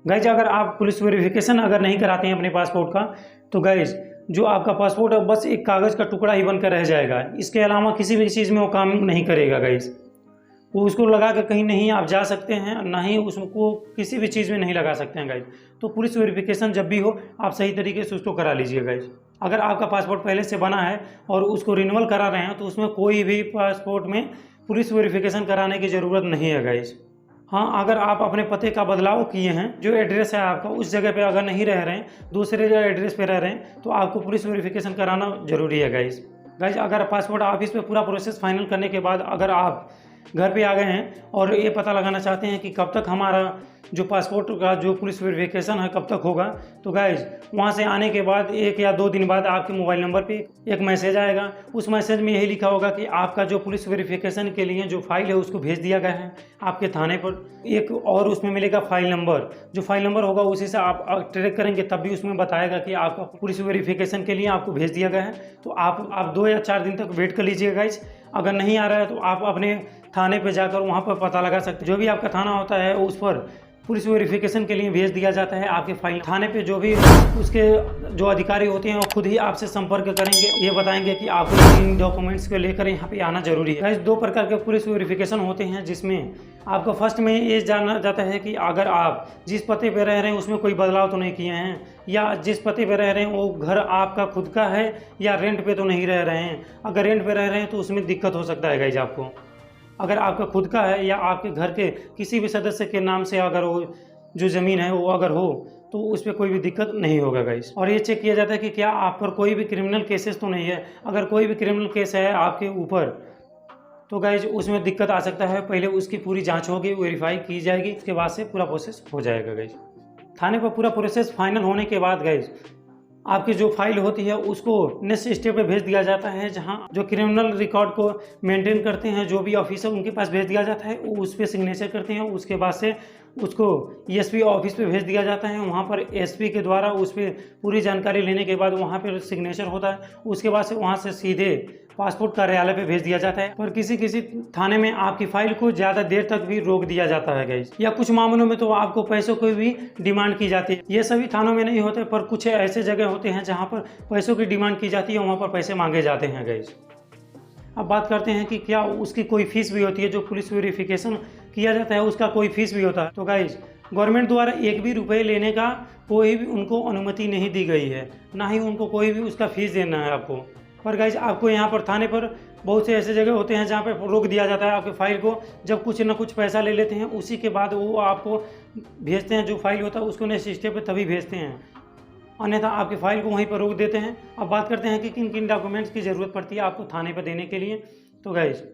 Guys अगर आप police verification अगर नहीं कराते हैं अपने पासपोर्ट का, तो गाइज जो आपका पासपोर्ट है बस एक कागज़ का टुकड़ा ही बनकर रह जाएगा। इसके अलावा किसी भी चीज़ में वो काम नहीं करेगा गाइज। वो उसको लगा कर कहीं नहीं आप जा सकते हैं, ना ही उसको किसी भी चीज़ में नहीं लगा सकते हैं गाइज। तो पुलिस वेरिफिकेशन जब भी हो आप सही तरीके से उसको करा लीजिए गाइज। अगर आपका पासपोर्ट पहले से बना है और उसको रिन्यूअल करा रहे हैं तो उसमें कोई भी पासपोर्ट में पुलिस वेरिफिकेशन कराने की ज़रूरत नहीं है गाइज। हाँ, अगर आप अपने पते का बदलाव किए हैं, जो एड्रेस है आपका उस जगह पे अगर नहीं रह रहे हैं, दूसरे एड्रेस पे रह रहे हैं, तो आपको पुलिस वेरिफिकेशन कराना ज़रूरी है गाइज। अगर पासपोर्ट ऑफिस में पूरा प्रोसेस फाइनल करने के बाद अगर आप घर पे आ गए हैं और ये पता लगाना चाहते हैं कि कब तक हमारा जो पासपोर्ट का जो पुलिस वेरिफिकेशन है कब तक होगा, तो गाइज वहाँ से आने के बाद 1 या 2 दिन बाद आपके मोबाइल नंबर पे एक मैसेज आएगा। उस मैसेज में यही लिखा होगा कि आपका जो पुलिस वेरिफिकेशन के लिए जो फाइल है उसको भेज दिया गया है आपके थाने पर। एक और उसमें मिलेगा फाइल नंबर, जो फाइल नंबर होगा उसी से आप ट्रैक करेंगे तब भी उसमें बताएगा कि आपका पुलिस वेरिफिकेशन के लिए आपको भेज दिया गया है। तो आप 2 या 4 दिन तक वेट कर लीजिएगा गाइज। अगर नहीं आ रहा है तो आप अपने थाने पे जाकर वहाँ पर पता लगा सकते हैं। जो भी आपका थाना होता है उस पर पुलिस वेरिफिकेशन के लिए भेज दिया जाता है आपके फाइल। थाने पे जो भी उसके जो अधिकारी होते हैं वो खुद ही आपसे संपर्क करेंगे, ये बताएंगे कि आपको इन डॉक्यूमेंट्स को लेकर यहाँ पे आना जरूरी है। 2 प्रकार के पुलिस वेरिफिकेशन होते हैं, जिसमें आपको फर्स्ट में ये जानना जाता है कि अगर आप जिस पते पे रह रहे हैं उसमें कोई बदलाव तो नहीं किए हैं, या जिस पते पे रह रहे हैं वो घर आपका खुद का है या रेंट पे तो नहीं रह रहे हैं। अगर रेंट पे रह रहे हैं तो उसमें दिक्कत हो सकता है गाइज आपको। अगर आपका खुद का है या आपके घर के किसी भी सदस्य के नाम से अगर वो जो ज़मीन है वो अगर हो तो उस पर कोई भी दिक्कत नहीं होगा गाइस। और ये चेक किया जाता है कि क्या आप पर कोई भी क्रिमिनल केसेस तो नहीं है। अगर कोई भी क्रिमिनल केस है आपके ऊपर तो गाइज उसमें दिक्कत आ सकता है। पहले उसकी पूरी जांच होगी, वेरीफाई की जाएगी, उसके बाद से पूरा प्रोसेस हो जाएगा गाइज। थाने पर पूरा प्रोसेस फाइनल होने के बाद गाइज आपकी जो फाइल होती है उसको नेक्स्ट स्टेप पे भेज दिया जाता है, जहां जो क्रिमिनल रिकॉर्ड को मेंटेन करते हैं जो भी ऑफिसर उनके पास भेज दिया जाता है। वो उस पर सिग्नेचर करते हैं। उसके बाद से उसको एसपी ऑफिस पे भेज दिया जाता है। वहां पर एसपी के द्वारा उस पर पूरी जानकारी लेने के बाद वहां पर सिग्नेचर होता है। उसके बाद से वहां से सीधे पासपोर्ट कार्यालय पे भेज दिया जाता है। पर किसी किसी थाने में आपकी फाइल को ज़्यादा देर तक भी रोक दिया जाता है गाइस, या कुछ मामलों में तो आपको पैसों की भी डिमांड की जाती है। ये सभी थानों में नहीं होते, पर कुछ ऐसे जगह होते हैं जहाँ पर पैसों की डिमांड की जाती है, वहाँ पर पैसे मांगे जाते हैं गाइस। अब बात करते हैं कि क्या उसकी कोई फीस भी होती है। जो पुलिस वेरिफिकेशन किया जाता है उसका कोई फीस भी होता है। तो गाइस गवर्नमेंट द्वारा 1 भी रुपये लेने का कोई भी उनको अनुमति नहीं दी गई है, ना ही उनको कोई भी उसका फीस देना है आपको। पर गाइज आपको यहाँ पर थाने पर बहुत से ऐसे जगह होते हैं जहाँ पे रोक दिया जाता है आपके फाइल को। जब कुछ ना कुछ पैसा ले लेते हैं उसी के बाद वो आपको भेजते हैं, जो फाइल होता है उसको नेक्स्ट स्टेप पे तभी भेजते हैं, अन्यथा आपकी फाइल को वहीं पर रोक देते हैं। अब बात करते हैं कि किन किन डॉक्यूमेंट्स की ज़रूरत पड़ती है आपको थाने पर देने के लिए। तो गाइज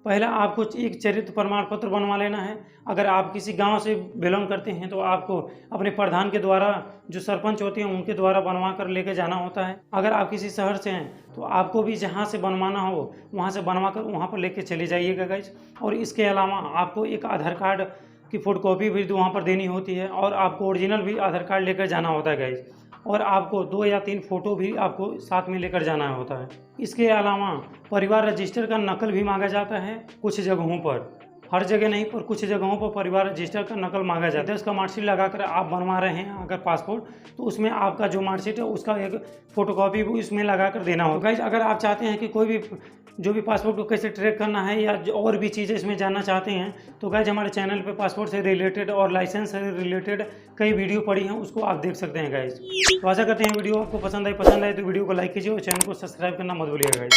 पहला आपको एक चरित्र प्रमाण पत्र बनवा लेना है। अगर आप किसी गांव से बिलोंग करते हैं तो आपको अपने प्रधान के द्वारा, जो सरपंच होते हैं उनके द्वारा बनवा कर लेके जाना होता है। अगर आप किसी शहर से हैं तो आपको भी जहां से बनवाना हो वहां से बनवा कर वहां पर लेके चले जाइएगा गाइज। और इसके अलावा आपको एक आधार कार्ड की फोटोकॉपी भी वहाँ पर देनी होती है, और आपको ओरिजिनल भी आधार कार्ड लेकर जाना होता है गाइज। और आपको 2 या 3 फोटो भी आपको साथ में लेकर जाना होता है। इसके अलावा परिवार रजिस्टर का नकल भी मांगा जाता है कुछ जगहों पर, हर जगह नहीं, पर कुछ जगहों पर परिवार रजिस्टर का नकल मांगा जाता है। उसका मार्कशीट लगाकर आप बनवा रहे हैं अगर पासपोर्ट, तो उसमें आपका जो मार्कशीट है उसका एक फोटोकॉपी भी उसमें लगाकर देना होगा। गाइज अगर आप चाहते हैं कि कोई भी जो भी पासपोर्ट को कैसे ट्रैक करना है या और भी चीज़ें इसमें जानना चाहते हैं, तो गाइज हमारे चैनल पे पासपोर्ट से रिलेटेड और लाइसेंस से रिलेटेड कई वीडियो पड़ी हैं, उसको आप देख सकते हैं गाइज। तो आशा करते हैं वीडियो आपको पसंद आए तो वीडियो को लाइक कीजिए और चैनल को सब्सक्राइब करना मत भूलिएगा गाइज।